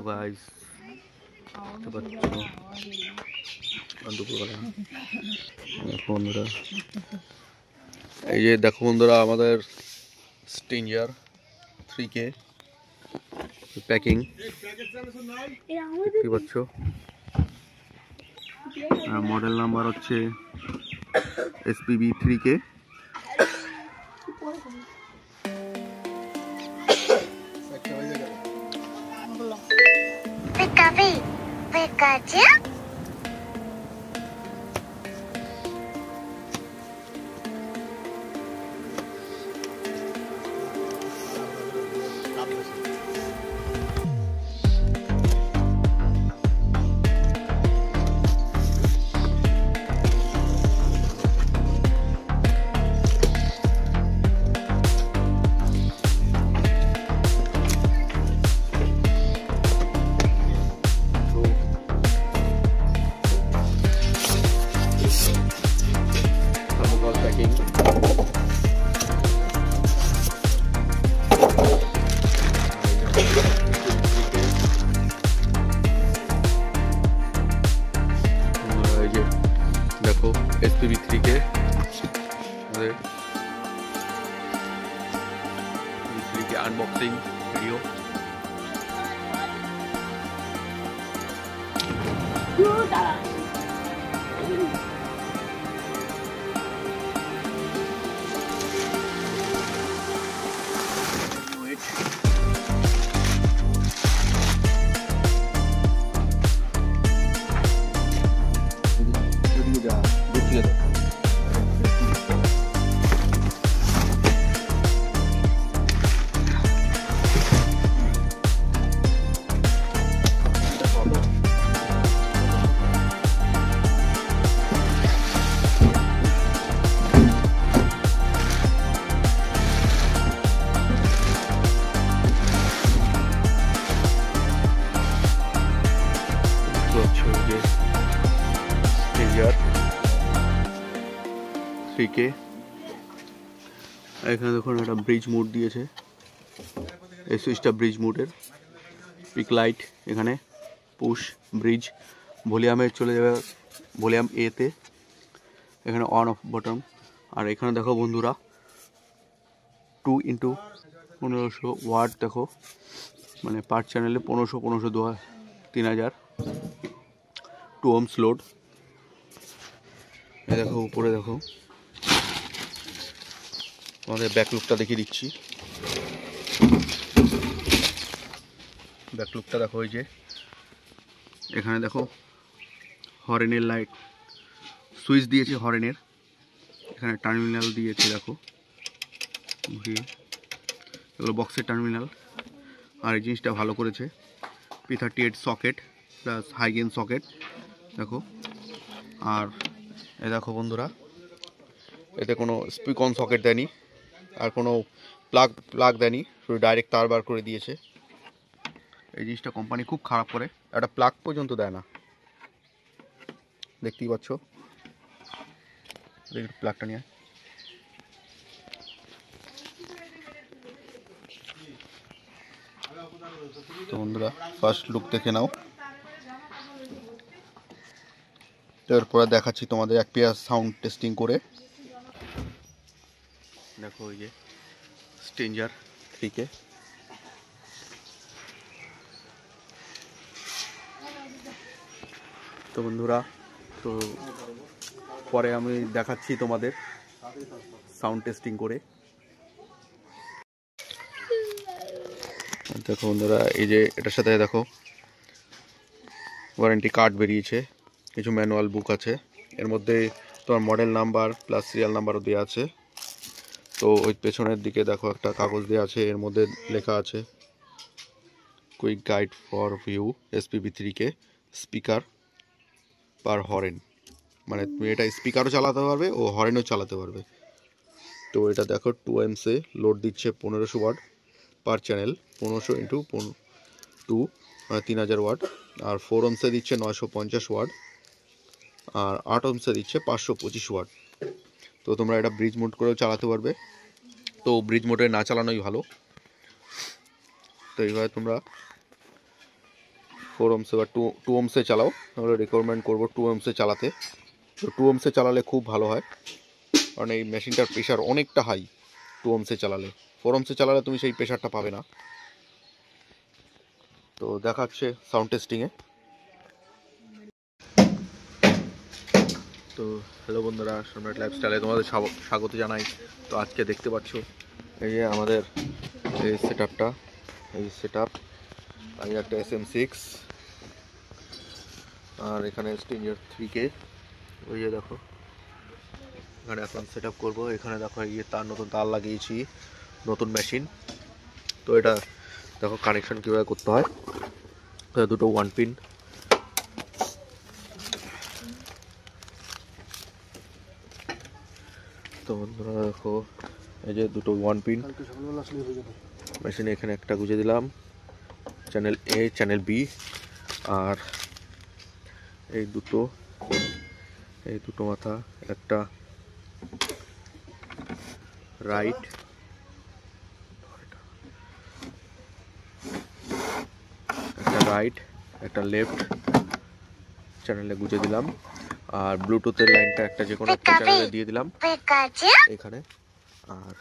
Guys বন্ধুরা, এই যে দেখো বন্ধুরা, আমাদের স্টিঞ্জার 3K প্যাকিং দেখতে পাচ্ছ। মডেল নাম্বার হচ্ছে SPB 3K। দেখো SPB 3K আনবক্সিং ভিডিও। এখানে দেখুন একটা ব্রিজ মোড দিয়েছে, এই সুইচটা ব্রিজ মোডের। পিক লাইট এখানে, পুশ ব্রিজ, ভলিউমে চলে যাবে ভলিউম এতে, এখানে অন অফ বটন। আর এখানে দেখো বন্ধুরা 2x1500 ওয়াট, দেখো মানে পার চ্যানেলে 1500 3000 2 ohms লোড। দেখো উপরে দেখো, আমাদের ব্যাকলুকটা দেখিয়ে দিচ্ছি। ব্যাকলুকটা দেখো, ওই যে এখানে দেখো হরেনের লাইট সুইচ দিয়েছে, হরেনের এখানে টার্মিনাল দিয়েছে, দেখো এগুলো বক্সের টার্মিনাল। আর এই জিনিসটা ভালো করেছে, P38 সকেট প্লাস হাইগেন সকেট দেখো। আর এ দেখো বন্ধুরা, এতে কোনো স্পিক অন সকেট দেয়নি, আর কোনো প্লাগ দেয়নি, শুধু ডাইরেক্ট তার বার করে দিয়েছে। এই জিনিসটা কোম্পানি খুব খারাপ করে, একটা প্লাগ পর্যন্ত দেয় না, দেখতেই পাচ্ছ। প্লাগটা নিয়ে তো বন্ধুরা ফার্স্ট লুক দেখে নাও, এরপরে দেখাচ্ছি তোমাদের এক পেয়ার সাউন্ড টেস্টিং করে। দেখো ওই যে স্টিঞ্জার 3K, তো বন্ধুরা তো পরে আমি দেখাচ্ছি তোমাদের সাউন্ড টেস্টিং করে। দেখো বন্ধুরা, এই যে এটার সাথে দেখো ওয়ারেন্টি কার্ড বেরিয়েছে, কিছু ম্যানুয়াল বুক আছে, এর মধ্যে তোমার মডেল নাম্বার প্লাস সিরিয়াল নাম্বারও দেওয়া আছে। তো ওই পেছনের দিকে দেখো একটা কাগজ দেওয়া আছে, এর মধ্যে লেখা আছে quick guide for view SPB 3K speaker পার হরেন, মানে তুমি এটা স্পিকারও চালাতে পারবে ও হরেনও চালাতে পারবে। তো এটা দেখো 2 ohms লোড দিচ্ছে 1500 ওয়াট পার চ্যানেল, 1500 ইন্টু 2 মানে 3000 ওয়াট। আর 4 ohms দিচ্ছে 950 ওয়াট, আর 8 ohms দিচ্ছে 525 ওয়াট। তো তোমরা এটা ব্রিজ মোড করেও চালাতে পারবে, তো ব্রিজ মোডে না চালানোই ভালো। তো এইভাবে তোমরা 4 ohms বা 2 ohms চালাও, তাহলে রিকমেন্ড করবো 2 ohms চালাতে। তো 2 ohms চালালে খুব ভালো হয়, কারণ এই মেশিনটার প্রেশার অনেকটা হাই 2 ohms চালালে। 4 ohms চালালে তুমি সেই প্রেশারটা পাবে না। তো দেখা হচ্ছে সাউন্ড টেস্টিংয়ে। তো হ্যালো বন্ধুরা, সম্রাট লাইফস্টাইলে তোমাদের স্বাগত জানাই। তো আজকে দেখতে পাচ্ছ এই যে আমাদের এই সেটআপটা, এই সেটআপ, এই একটা SM6, আর এখানে স্টিঞ্জার 3K। ওই যে দেখো এখানে এখন সেটআপ করবো। এখানে দেখো এই তার নতুন তার লাগিয়েছি, নতুন মেশিন। তো এটা দেখো কানেকশন কীভাবে করতে হয়। দুটো 1 পিন, তো বন্ধুরা দেখো এই যে দুটো 1 পিন মেশিনে, এখানে একটা গুঁজে দিলাম চ্যানেল A, চ্যানেল B, আর এই দুটো মাথা, একটা রাইট, একটা লেফট চ্যানেলে গুঁজে দিলাম। আর ব্লুটুথের লাইনটা একটা যে কোনো একটা চ্যানেলে দিয়ে দিলাম এখানে। আর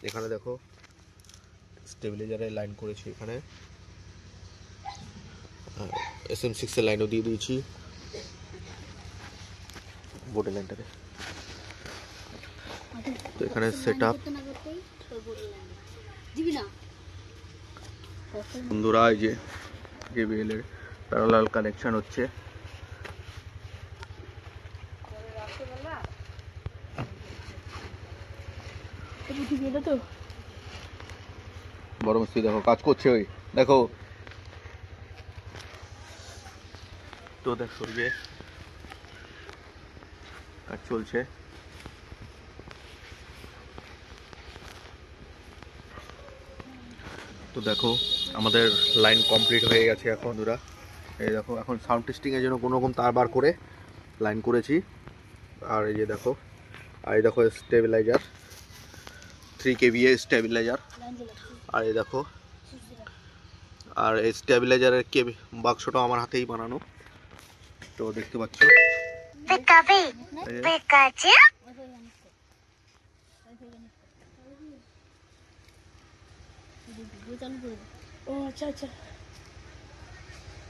এখানে দেখো স্টেবিলাইজারের লাইন করেছি, এখানে SM6 এর লাইনও দিয়ে দিয়েছি বোর্ডের লাইনটাকে। তো এখানে সেটআপ বন্ধুরা, এই যে JBL এর প্যারালাল কানেকশন হচ্ছে। বড় মিস্ত্রি দেখো কাজ করছে, ওই দেখো। তো দেখো যে কাজ চলছে। তো দেখো আমাদের লাইন কমপ্লিট হয়ে গেছে এখন বন্ধুরা। এই দেখো এখন সাউন্ড টেস্টিংয়ের জন্য কোনো রকম তার বার করে লাইন করেছি। আর এই যে দেখো, আর এই দেখো স্টেবিলাইজার 3 kVA স্টেবিলাইজার। আর এই দেখো, আর এই স্টেবিলাইজারের বাক্সটা আমার হাতেই বানানো। তো দেখতে পাচ্ছ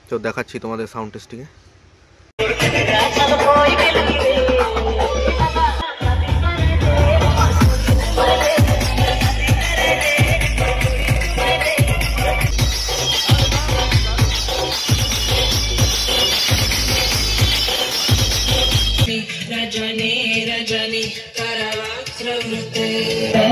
তো দেখাচ্ছি তোমাদের সাউন্ড টেস্টিংয়ে। Rajani Karavakrute